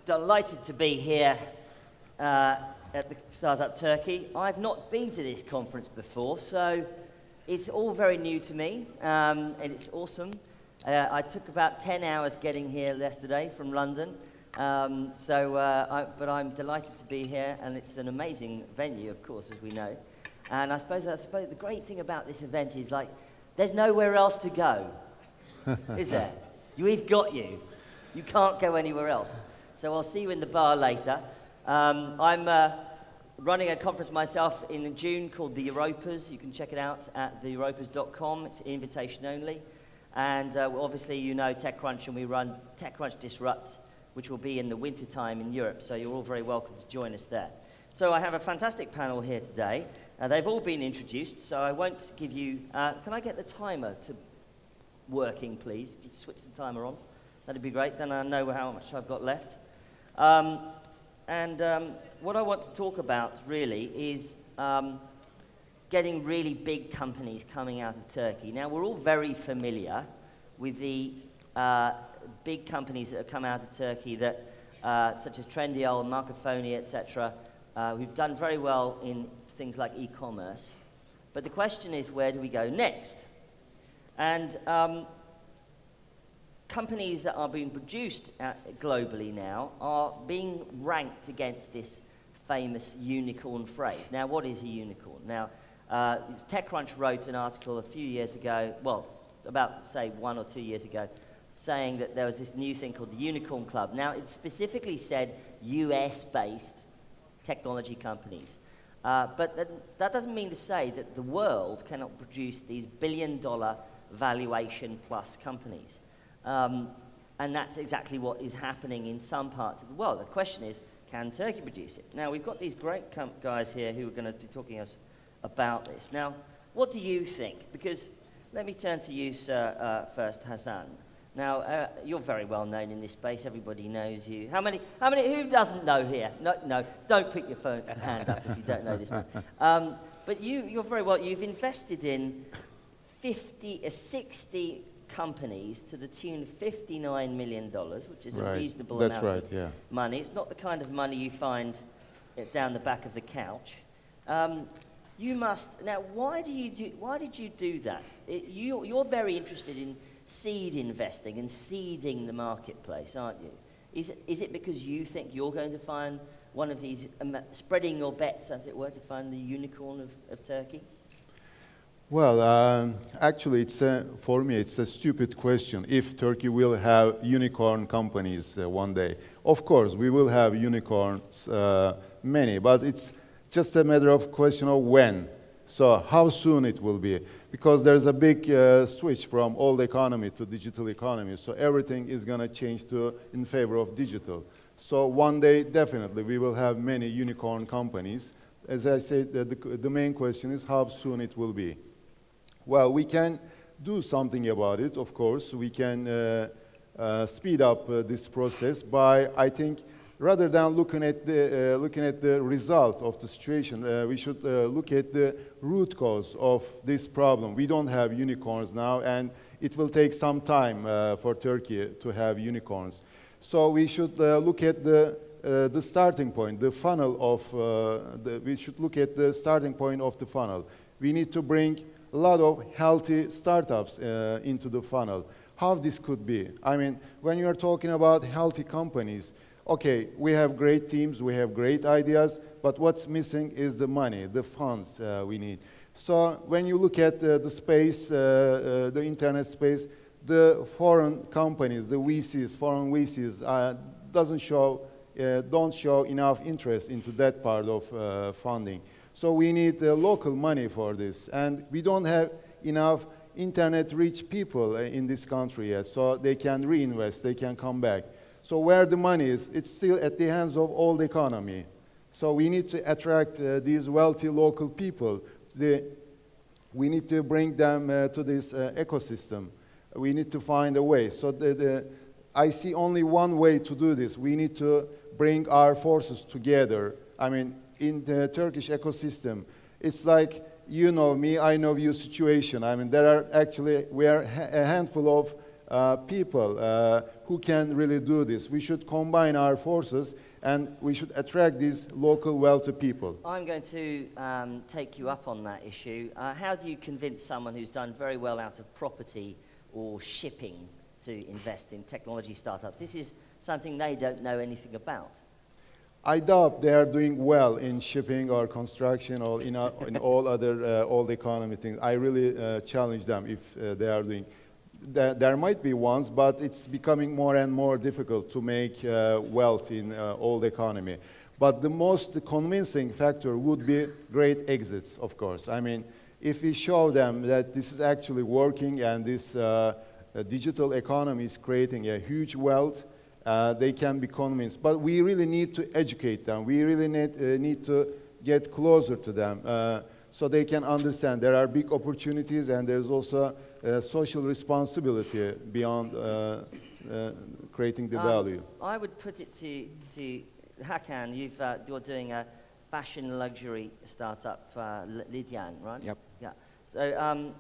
delighted to be here at the Startup Turkey. I've not been to this conference before, so it's all very new to me, and it's awesome. I took about 10 hours getting here yesterday from London, but I'm delighted to be here, and it's an amazing venue, of course, as we know. And I suppose the great thing about this event is, like, there's nowhere else to go, is there? We've got you. You can't go anywhere else. So I'll see you in the bar later. I'm running a conference myself in June called the Europas. You can check it out at theeuropas.com. It's invitation only. And obviously, you know TechCrunch, and we run TechCrunch Disrupt, which will be in the winter time in Europe. So you're all very welcome to join us there. So I have a fantastic panel here today. They've all been introduced, so I won't give you... can I get the timer to working, please? If you switch the timer on, that'd be great. Then I know how much I've got left. What I want to talk about, really, is getting really big companies coming out of Turkey. Now, we're all very familiar with the big companies that have come out of Turkey, that, such as Trendyol, Marcofoni, etc. We've done very well in things like e-commerce. But the question is, where do we go next? And companies that are being produced globally now are being ranked against this famous unicorn phrase. Now, what is a unicorn? Now, TechCrunch wrote an article a few years ago, well, about, say, 1 or 2 years ago, saying that there was this new thing called the Unicorn Club. Now, it specifically said US-based technology companies. But that doesn't mean to say that the world cannot produce these billion-dollar valuation plus companies. And that's exactly what is happening in some parts of the world. The question is, can Turkey produce it? Now, we've got these great guys here who are going to be talking to us about this. Now, what do you think? Because let me turn to you, sir, first, Hasan. Now, you're very well known in this space. Everybody knows you. Who doesn't know here? No, don't put your hand up if you don't know this one. But you're very well, you've invested in 60 companies to the tune of $59 million, which is a reasonable amount of money. It's not the kind of money you find down the back of the couch. You must, now, why did you do that? You're very interested in seed investing and seeding the marketplace, aren't you? Is it because you think you're going to find one of these, spreading your bets, as it were, to find the unicorn of Turkey? Well, actually, for me, it's a stupid question if Turkey will have unicorn companies one day. Of course, we will have unicorns, many, but it's just a matter of question of when. So how soon it will be? Because there's a big switch from old economy to digital economy. So everything is going to change in favor of digital. So one day, definitely, we will have many unicorn companies. As I said, the main question is how soon it will be. Well, we can do something about it, of course. We can speed up this process by, I think, rather than looking at the result of the situation, we should look at the root cause of this problem. We don't have unicorns now, and it will take some time for Turkey to have unicorns. So we should look at the starting point, the funnel of, we should look at the starting point of the funnel. We need to bring a lot of healthy startups into the funnel. How this could be? I mean, when you are talking about healthy companies, okay, we have great teams, we have great ideas, but what's missing is the money, the funds we need. So when you look at the space, the internet space, the foreign companies, the VCs, foreign VCs, don't show enough interest into that part of funding. So we need local money for this, and we don't have enough internet-rich people in this country yet, so they can reinvest, they can come back. So where the money is, it's still at the hands of old economy. So we need to attract these wealthy local people. We need to bring them to this ecosystem. We need to find a way. So I see only one way to do this. We need to bring our forces together. I mean, in the Turkish ecosystem, it's like, you know me, I know you situation. I mean, we are a handful of people who can really do this. We should combine our forces and we should attract these local wealthy people. I'm going to take you up on that issue. How do you convince someone who's done very well out of property or shipping to invest in technology startups? This is something they don't know anything about. I doubt they are doing well in shipping or construction or in all other old economy things. I really challenge them if they are doing. There might be ones, but it's becoming more and more difficult to make wealth in old economy. But the most convincing factor would be great exits, of course. I mean, if we show them that this is actually working and this digital economy is creating a huge wealth, they can be convinced. But we really need to educate them. We really need to get closer to them so they can understand there are big opportunities and there's also social responsibility beyond creating the value. I would put it to Hakan, you're doing a fashion luxury startup, Lidyana, right? Yep. Yeah. So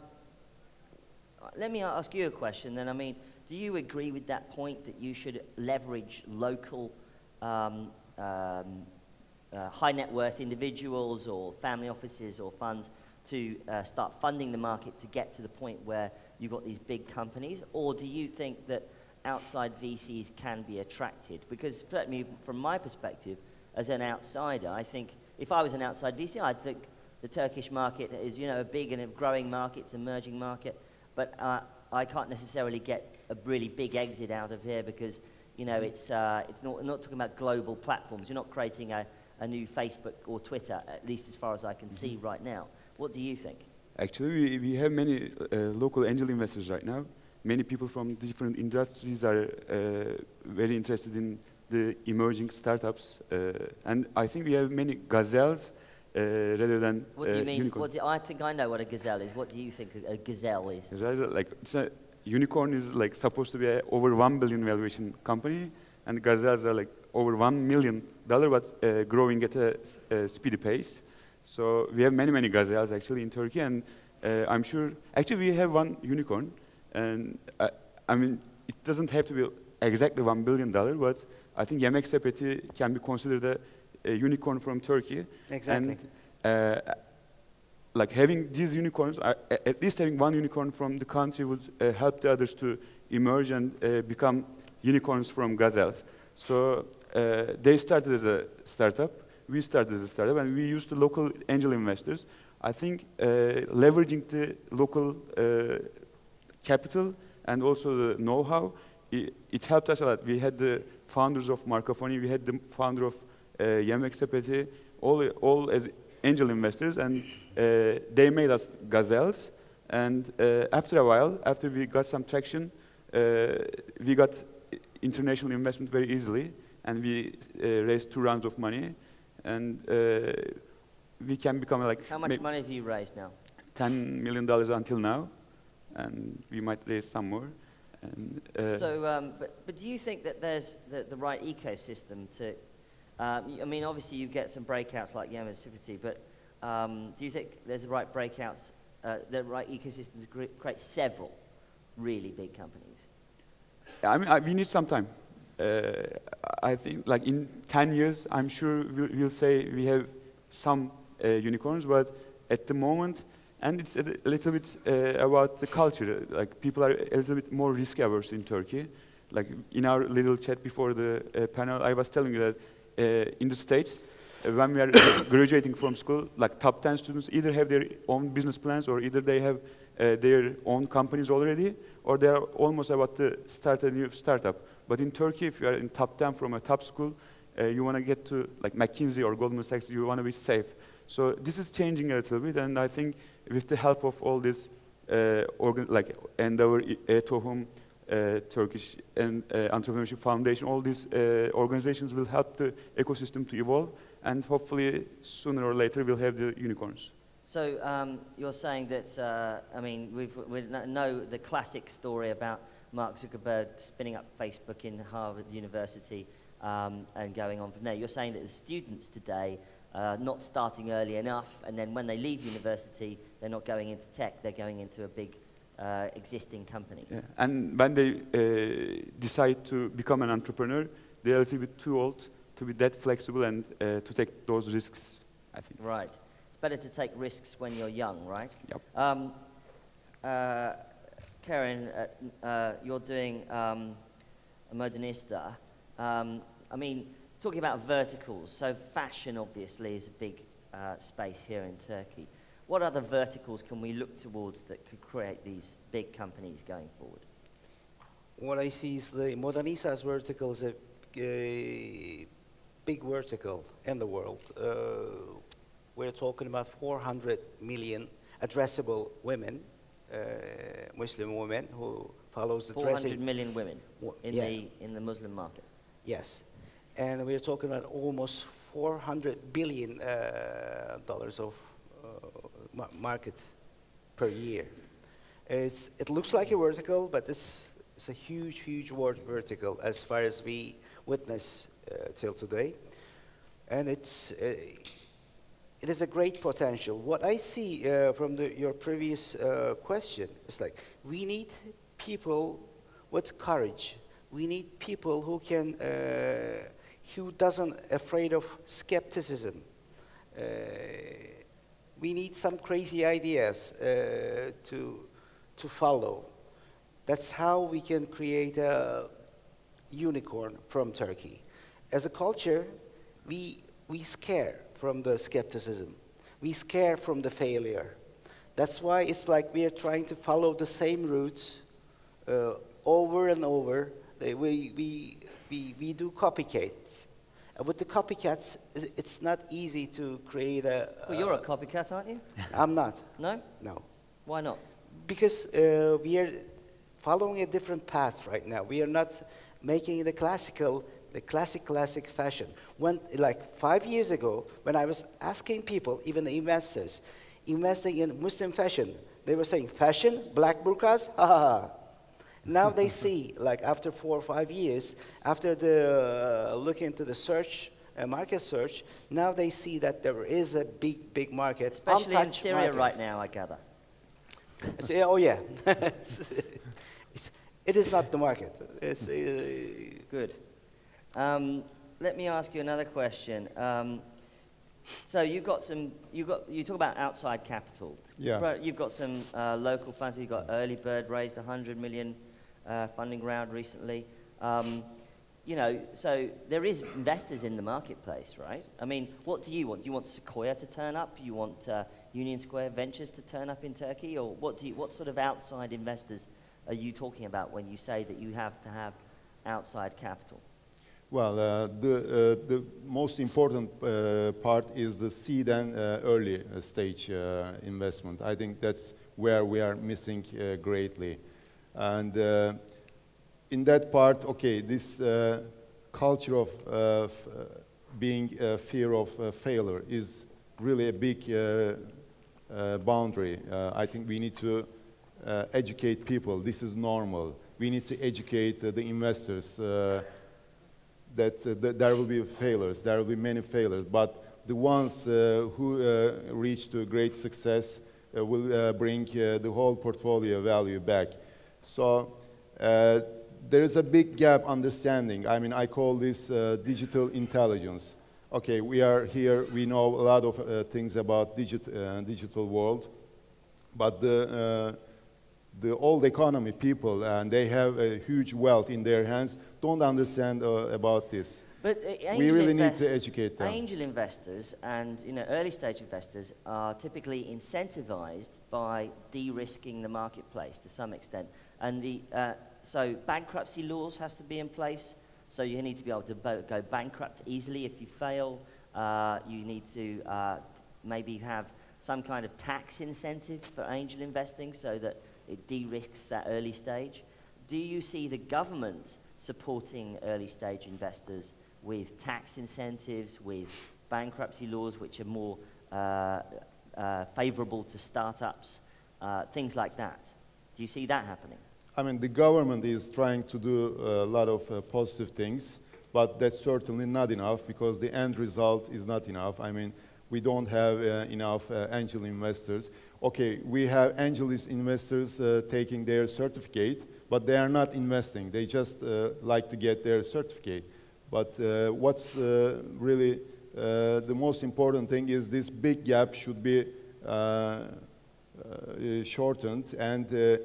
let me ask you a question then. I mean, do you agree with that point that you should leverage local high net worth individuals or family offices or funds to start funding the market to get to the point where you've got these big companies? Or do you think that outside VCs can be attracted? Because certainly from my perspective, as an outsider, I think if I was an outside VC, I'd think the Turkish market is, you know, a big and a growing market, it's an emerging market, but I can't necessarily get a really big exit out of here because, you know, it's not talking about global platforms. You're not creating a new Facebook or Twitter, at least as far as I can see right now. What do you think? Actually, we have many local angel investors right now. Many people from different industries are very interested in the emerging startups. And I think we have many gazelles rather than What do you mean? unicorns. I think I know what a gazelle is. What do you think a gazelle is? Like, it's a unicorn is like supposed to be a over 1 billion valuation company, and gazelles are like over $1 million, but growing at a speedy pace. So we have many gazelles actually in Turkey, and I'm sure actually we have one unicorn, and I mean it doesn't have to be exactly $1 billion, but I think Yemek Sepeti can be considered a unicorn from Turkey. Exactly. And, like having these unicorns, at least having one unicorn from the country would help the others to emerge and become unicorns from gazelles. So they started as a startup, we started as a startup, and we used the local angel investors. I think leveraging the local capital and also the know-how, it helped us a lot. We had the founders of Marcafoni, we had the founder of Yemek Sepeti, all as angel investors, and they made us gazelles. And after a while, after we got some traction, we got international investment very easily, and we raised 2 rounds of money, and we can become like... How much money have you raised now? $10 million until now, and we might raise some more. And, so, but do you think that there's the right ecosystem to... I mean, obviously you get some breakouts like Yemek Sepeti, but do you think there's the right breakouts, the right ecosystem to create several really big companies? I mean, we need some time. I think like in 10 years, I'm sure we'll say we have some unicorns, but at the moment, and it's a little bit about the culture, like people are a little bit more risk averse in Turkey. Like in our little chat before the panel, I was telling you that in the States, when we are graduating from school, like top 10 students either have their own business plans or either they have their own companies already, or they are almost about to start a new startup. But in Turkey, if you are in top 10 from a top school, you want to get to like McKinsey or Goldman Sachs, you want to be safe. So this is changing a little bit, and I think with the help of all this, like Endeavor, Tohum, Turkish and Entrepreneurship Foundation, all these organizations will help the ecosystem to evolve, and hopefully sooner or later we'll have the unicorns. So you're saying that, I mean, we know the classic story about Mark Zuckerberg spinning up Facebook in Harvard University and going on from there. You're saying that the students today not starting early enough, and then when they leave university, they're not going into tech, they're going into a big existing company. Yeah. And when they decide to become an entrepreneur, they're a little bit too old to be that flexible and to take those risks, I think. Right. It's better to take risks when you're young, right? Yep. Kerim, you're doing a Modanisa. I mean, talking about verticals, so fashion obviously is a big space here in Turkey. What other verticals can we look towards that could create these big companies going forward? What I see is the Modanisa's vertical is a big vertical in the world. We're talking about 400 million addressable women, Muslim women who follows the 400 dressing. million women in the Muslim market. Yes, and we're talking about almost $400 billion dollars of market per year. It looks like a vertical, but it's a huge vertical as far as we witness till today, and it is a great potential. What I see from your previous question is like we need people with courage. We need people who can, who doesn't afraid of skepticism. We need some crazy ideas to follow. That's how we can create a unicorn from Turkey. As a culture, we scare from the skepticism. We scare from the failure. That's why it's like we are trying to follow the same routes over and over. We do copycats. And with the copycats, it's not easy to create a... Well, you're a copycat, aren't you? I'm not. No? No. Why not? Because we are following a different path right now. We are not making the classic fashion. When, like 5 years ago, when I was asking people, even the investors, investing in Muslim fashion, they were saying, fashion, black burqas, ha ha ha. Now they see, like after 4 or 5 years, after the looking into the search, market search, now they see that there is a big market. Especially in Syria right now, I gather. Oh yeah. It is not the market. It's, Good. Let me ask you another question. So you talk about outside capital. Yeah. You've got some local funds. You've got Early Bird raised 100 million funding round recently. You know, so there is investors in the marketplace, right? I mean, what do you want? Do you want Sequoia to turn up? You want Union Square Ventures to turn up in Turkey, or what sort of outside investors are you talking about when you say that you have to have outside capital? Well, the most important part is the seed and early stage investment. I think that's where we are missing greatly. And in that part, okay, this culture of being fear of failure is really a big boundary. I think we need to educate people. This is normal. We need to educate the investors that there will be failures, there will be many failures, but the ones who reach to great success will bring the whole portfolio value back. So there is a big gap understanding. I mean, I call this digital intelligence. Okay, we are here, we know a lot of things about digital world, but the old economy people, and they have a huge wealth in their hands, don't understand about this. But we really need to educate them. Angel investors and early stage investors are typically incentivized by de-risking the marketplace to some extent. And so bankruptcy laws has to be in place. So you need to be able to go bankrupt easily if you fail. You need to maybe have some kind of tax incentive for angel investing so that it de-risks that early stage. Do you see the government supporting early stage investors with tax incentives, with bankruptcy laws which are more favorable to startups, things like that? Do you see that happening? I mean, the government is trying to do a lot of positive things, but that's certainly not enough because the end result is not enough. I mean, we don't have enough angel investors. Okay, we have angel investors taking their certificate, but they are not investing. They just like to get their certificate. But what's really the most important thing is this big gap should be shortened. And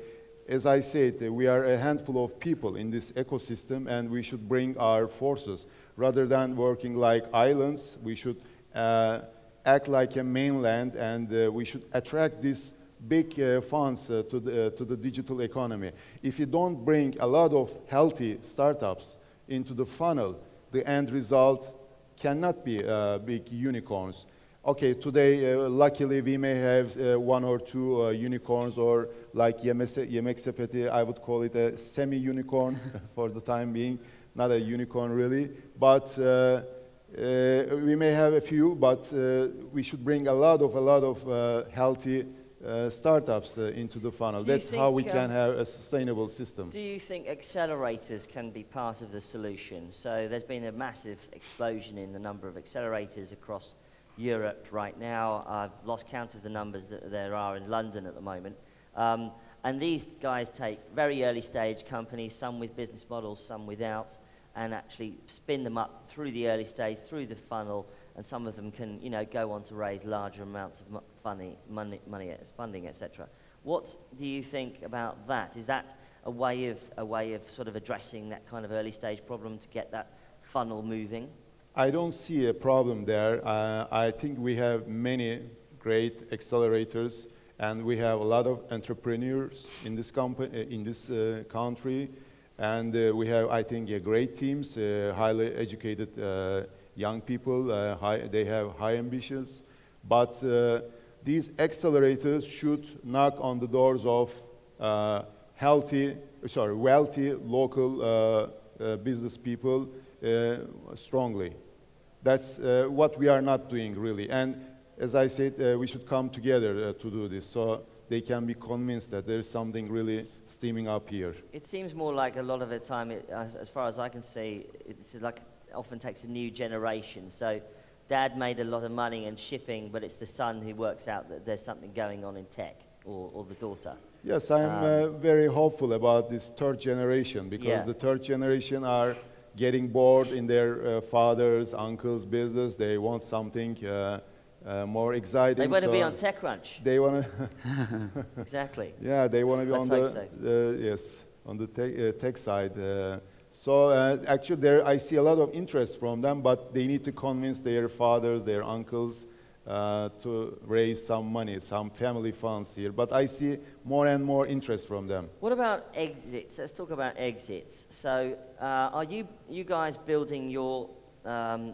as I said, we are a handful of people in this ecosystem, and we should bring our forces. Rather than working like islands, we should act like a mainland, and we should attract these big funds to the digital economy. If you don't bring a lot of healthy startups into the funnel, the end result cannot be big unicorns. Okay, today, luckily, we may have 1 or 2 unicorns, or like Yemek Sepeti, I would call it a semi-unicorn for the time being, not a unicorn really. But we may have a few, but we should bring a lot of healthy startups into the funnel. That's how we can have a sustainable system. Do you think accelerators can be part of the solution? So there's been a massive explosion in the number of accelerators across Europe right now. I've lost count of the numbers that there are in London at the moment. And these guys take very early stage companies, some with business models, some without, and actually spin them up through the early stage, through the funnel, and some of them can, go on to raise larger amounts of funding, etc. What do you think about that? Is that a way of sort of addressing that kind of early stage problem to get that funnel moving? I don't see a problem there. I think we have many great accelerators, and we have a lot of entrepreneurs in this country, and we have, I think, great teams, highly educated young people. They have high ambitions, but these accelerators should knock on the doors of wealthy local business people strongly. That's what we are not doing, really. And as I said, we should come together to do this, so they can be convinced that there's something really steaming up here. It seems more like a lot of the time, as far as I can see, it's like often takes a new generation. So dad made a lot of money in shipping, but it's the son who works out that there's something going on in tech, or the daughter. Yes, I'm very hopeful about this third generation, because the third generation are getting bored in their father's, uncle's business. They want something more exciting. They want to be on TechCrunch. They want to... Exactly. Yeah, they want to be on the tech side. So actually, I see a lot of interest from them, but they need to convince their fathers, their uncles, to raise some money, some family funds here. But I see more and more interest from them. What about exits? Let's talk about exits. So are you guys building your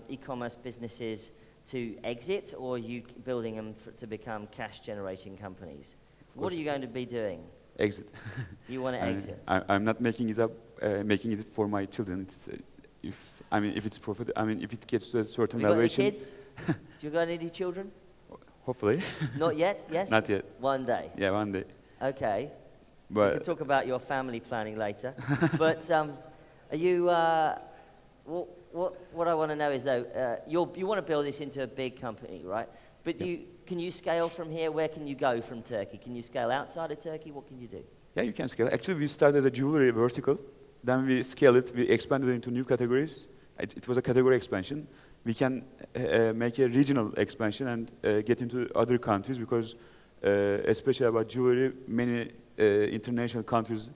e-commerce businesses to exit, or are you building them to become cash-generating companies? What are you going to be doing? Exit. You want to exit? I'm not making it up, making it for my children. It's, if it's profit, if it gets to a certain valuation. Have you got any kids? Do you got any children? Hopefully. Not yet. Yes. Not yet. One day. Yeah, one day. Okay. But we can talk about your family planning later. But are you? What I want to know is though, you want to build this into a big company, right? But can you scale from here? Where can you go from Turkey? Can you scale outside of Turkey? What can you do? Yeah, you can scale. Actually, we started as a jewelry vertical. Then we scaled it. We expanded it into new categories. It was a category expansion. We can make a regional expansion and get into other countries, because especially about jewelry, many international countries,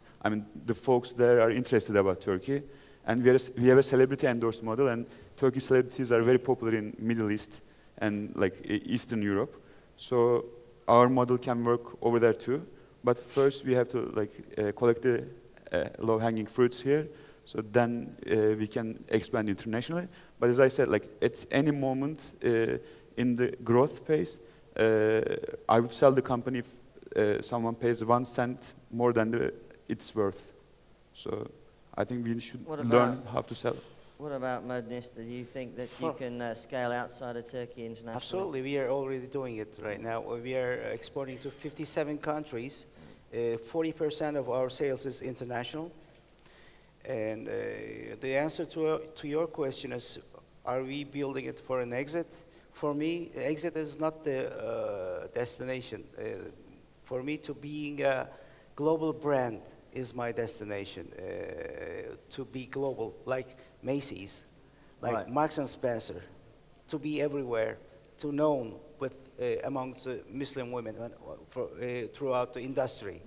the folks there are interested about Turkey. And we have a celebrity endorsed model, and Turkish celebrities are very popular in Middle East and like Eastern Europe. So our model can work over there too. But first we have to collect the low-hanging fruits here. So then we can expand internationally. But as I said, at any moment in the growth phase, I would sell the company if someone pays 1 cent more than it's worth. So I think we should learn how to sell. What about Modanisa? Do you think that you can scale outside of Turkey internationally? Absolutely. We are already doing it right now. We are exporting to 57 countries. 40% of our sales is international. And the answer to your question is, are we building it for an exit? For me, exit is not the destination. For me, to being a global brand is my destination. To be global, like Macy's, like Right. Marks and Spencer, to be everywhere, to known with amongst Muslim women throughout the industry.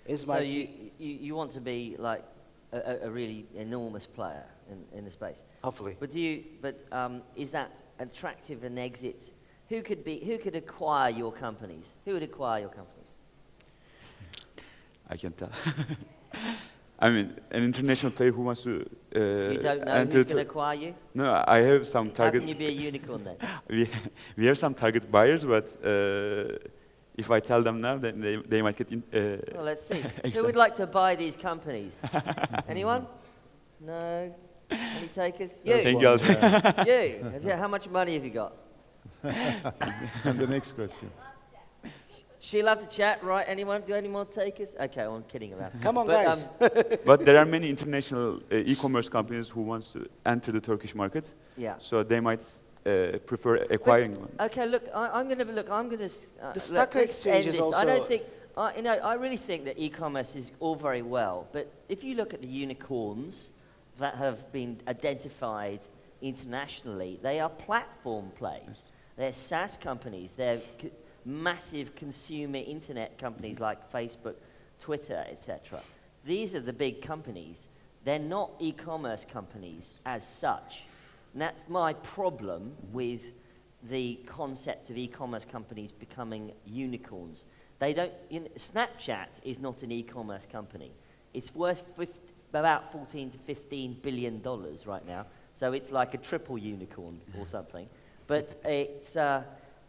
Is So my you want to be like a really enormous player in the space. hopefully. But is that attractive an exit? Who could acquire your companies? Who would acquire your companies? I can tell. I mean, an international player who wants to You don't know enter who's going to acquire you? No, I have some How target. can you be a unicorn then? we have some target buyers, but if I tell them now, then they might get in. Well, let's see. Who Exactly. would like to buy these companies? Anyone? No? Any takers? You. Thank you. You. How much money have you got? And the next question. She'll have to chat, right? Anyone? Do any more takers? Okay, well, I'm kidding around. Come on, But, guys. But there are many international e-commerce companies who wants to enter the Turkish market, Yeah. so they might prefer acquiring one. Okay, look, I'm going to. The stock exchange is I don't also- think. I really think that e-commerce is all very well, but if you look at the unicorns that have been identified internationally, they are platform plays. They're SaaS companies. They're massive consumer internet companies like Facebook, Twitter, etc. These are the big companies. They're not e-commerce companies as such. And that's my problem with the concept of e-commerce companies becoming unicorns. They don't. Snapchat is not an e-commerce company. It's worth about $14 to $15 billion right now. So it's like a triple unicorn or something. But it's.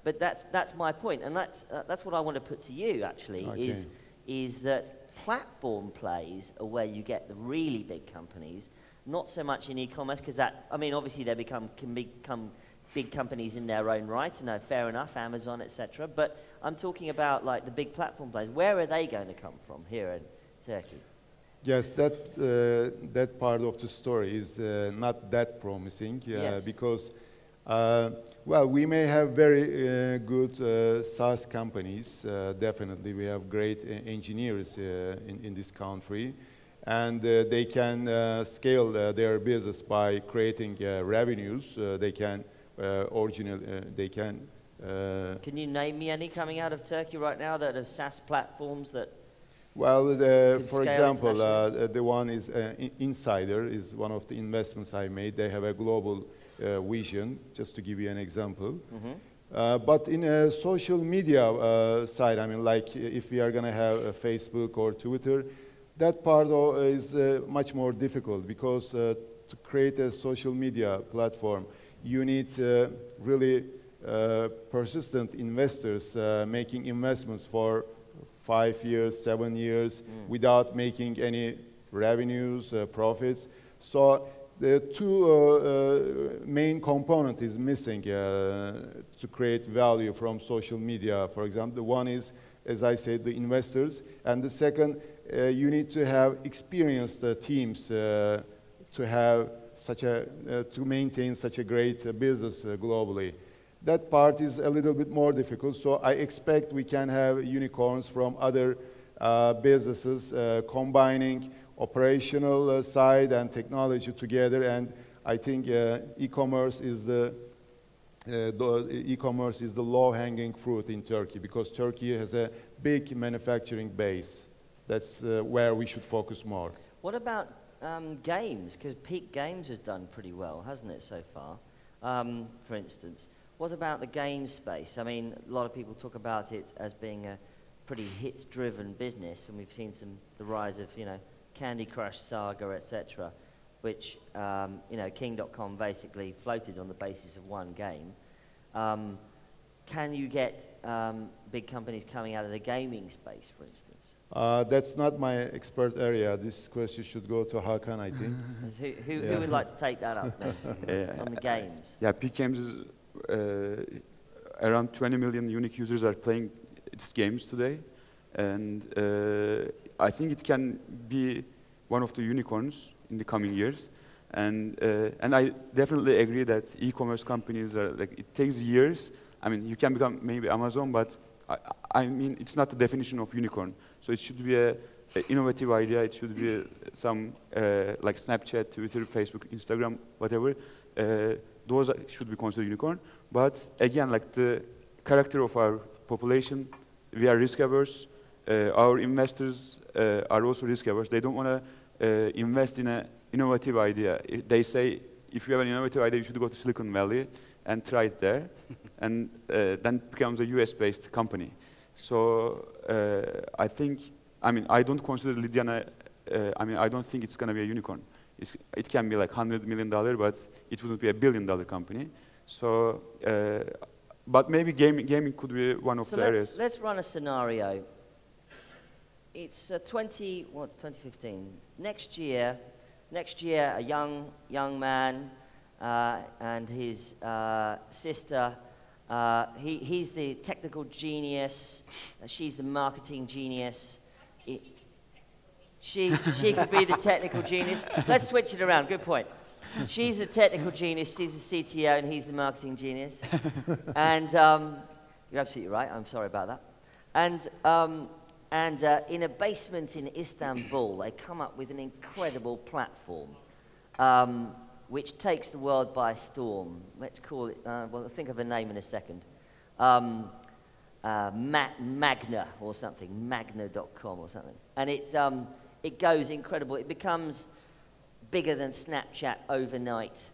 But that's my point, and that's what I want to put to you actually. Okay. Is that platform plays are where you get the really big companies. Not so much in e-commerce, because obviously they can become big companies in their own right, and fair enough, Amazon, etc. But I'm talking about like the big platform players. Where are they going to come from here in Turkey? Yes, that part of the story is not that promising Yes. because, well, we may have very good SaaS companies. Definitely, we have great engineers in this country, and they can scale their business by creating revenues. They can Can you name me any coming out of Turkey right now that are SaaS platforms that? Well, for scale example, internationally? the one is Insider is one of the investments I made. They have a global vision, just to give you an example. But in a social media side, I mean, like if we are going to have a Facebook or Twitter, that part is much more difficult because to create a social media platform, you need really persistent investors making investments for 5 years, 7 years, without making any revenues, profits. So the two main component is missing to create value from social media. For example, the one is, as I said, the investors, and the second, you need to have experienced teams to have to maintain such a great business globally. That part is a little bit more difficult, so I expect we can have unicorns from other businesses combining operational side and technology together, and I think e-commerce is the low-hanging fruit in Turkey because Turkey has a big manufacturing base. That's where we should focus more. What about games? Because Peak Games has done pretty well, hasn't it, so far? For instance. What about the game space? I mean, a lot of people talk about it as being a pretty hits-driven business, and we've seen the rise of, Candy Crush Saga, etc., which, King.com basically floated on the basis of one game. Can you get big companies coming out of the gaming space, for instance? That's not my expert area. This question should go to Hakan, I think. Who would like to take that up then, on the games? Yeah, Peak Games is around 20 million unique users are playing its games today, and I think it can be one of the unicorns in the coming years. And I definitely agree that e-commerce companies are like, it takes years. I mean, you can become maybe Amazon, but I mean, it's not the definition of unicorn. So it should be a innovative idea. It should be some like Snapchat, Twitter, Facebook, Instagram, whatever. Those should be considered unicorn. But again, like the character of our population, we are risk averse. Our investors are also risk averse. They don't want to invest in an innovative idea. They say, if you have an innovative idea, you should go to Silicon Valley and try it there, and then it becomes a US-based company. So I think, I mean, I don't consider Lidyana, I mean, I don't think it's going to be a unicorn. It can be like $100 million, but it wouldn't be a $1 billion company. So, but maybe gaming could be one of the areas. Let's run a scenario. It's 2015. Next year, a young man and his sister. He's the technical genius. She's the marketing genius. She could be the technical genius. Let's switch it around. Good point. She's the technical genius. She's the CTO, and he's the marketing genius. And you're absolutely right. I'm sorry about that. And in a basement in Istanbul, they come up with an incredible platform, which takes the world by storm. Let's call it. Well, I'll think of a name in a second. Magna or something. Magna.com or something. And it goes incredible. It becomes bigger than Snapchat overnight.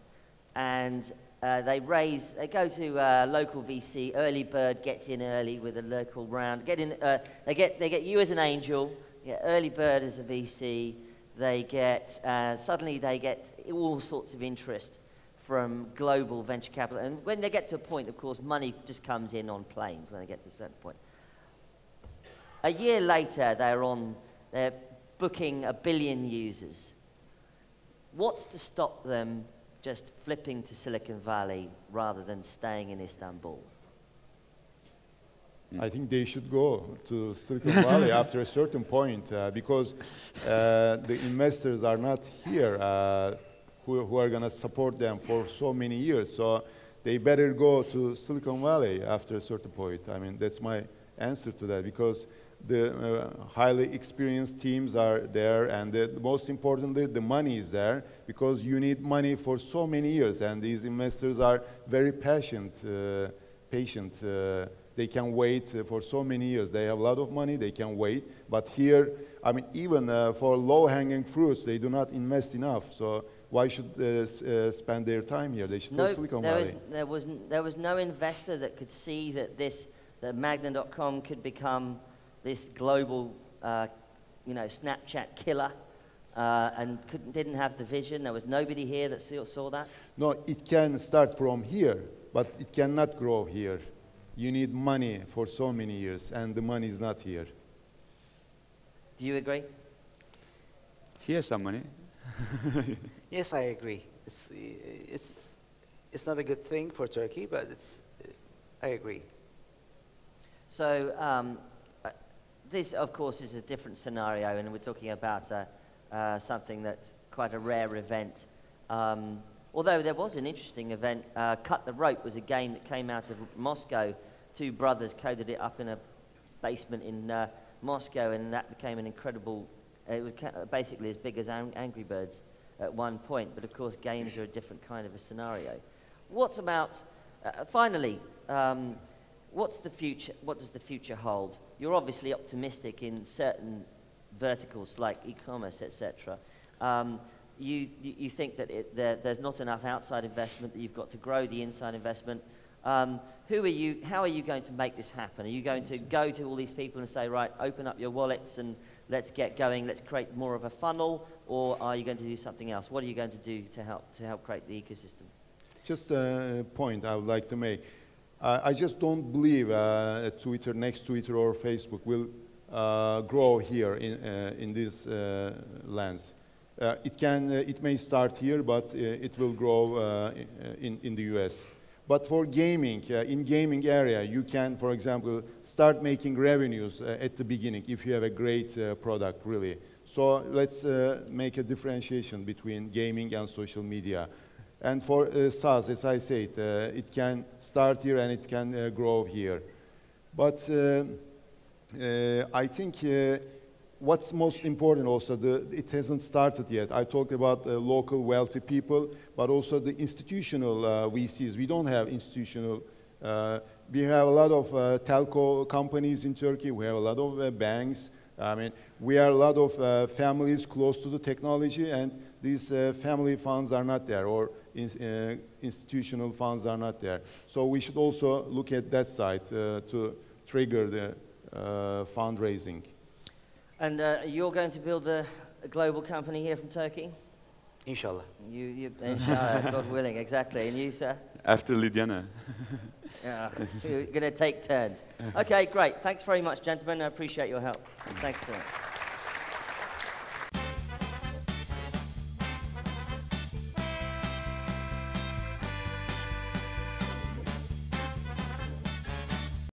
And they go to local VC. Early bird gets in early with a local round. They get you as an angel. Get early bird as a VC. Suddenly they get all sorts of interest from global venture capital. And when they get to a point, of course, money just comes in on planes when they get to a certain point. A year later, they're booking 1 billion users. What's to stop them just flipping to Silicon Valley rather than staying in Istanbul? I think they should go to Silicon Valley after a certain point because the investors are not here who are going to support them for so many years. So they better go to Silicon Valley after a certain point. I mean, that's my answer to that because the highly experienced teams are there, and most importantly, the money is there because you need money for so many years, and these investors are very patient. They can wait for so many years. They have a lot of money, they can wait. But here, I mean, even for low-hanging fruits, they do not invest enough. So why should they spend their time here? They should go to Silicon Valley. There was no investor that could see that that Magna.com could become this global, Snapchat killer, and didn't have the vision. There was nobody here that saw that. No, it can start from here, but it cannot grow here. You need money for so many years, and the money is not here. Do you agree? Here's some money. Yes, I agree. It's not a good thing for Turkey, but I agree. So this, of course, is a different scenario, and we're talking about something that's quite a rare event. Although there was an interesting event, Cut the Rope was a game that came out of Moscow. Two brothers coded it up in a basement in Moscow, and that became an incredible, it was basically as big as Angry Birds at one point, but of course games are a different kind of a scenario. What about, finally, what's the future? What does the future hold? You're obviously optimistic in certain verticals like e-commerce, etc. You think that there's not enough outside investment, that you've got to grow the inside investment. How are you going to make this happen? Are you going to go to all these people and say, right, open up your wallets and let's get going, let's create more of a funnel, or are you going to do something else? What are you going to do to help create the ecosystem? Just a point I would like to make. I just don't believe Twitter, next Twitter or Facebook will grow here in this lands. It may start here, but it will grow in the US. But for gaming, in gaming area, you can, for example, start making revenues at the beginning if you have a great product, really. So let's make a differentiation between gaming and social media. And for SaaS, as I said, it can start here and it can grow here. But I think what's most important also, it hasn't started yet. I talked about local wealthy people, but also the institutional VCs. We don't have institutional, we have a lot of telco companies in Turkey, we have a lot of banks. I mean, we are a lot of families close to the technology, and these family funds are not there, or institutional funds are not there. So we should also look at that side to trigger the fundraising. And you're going to build a global company here from Turkey? Inshallah. Inshallah, God willing, exactly. And you, sir? After Lidyana. Yeah, you're going to take turns. Okay, great. Thanks very much, gentlemen. I appreciate your help. Thanks for that.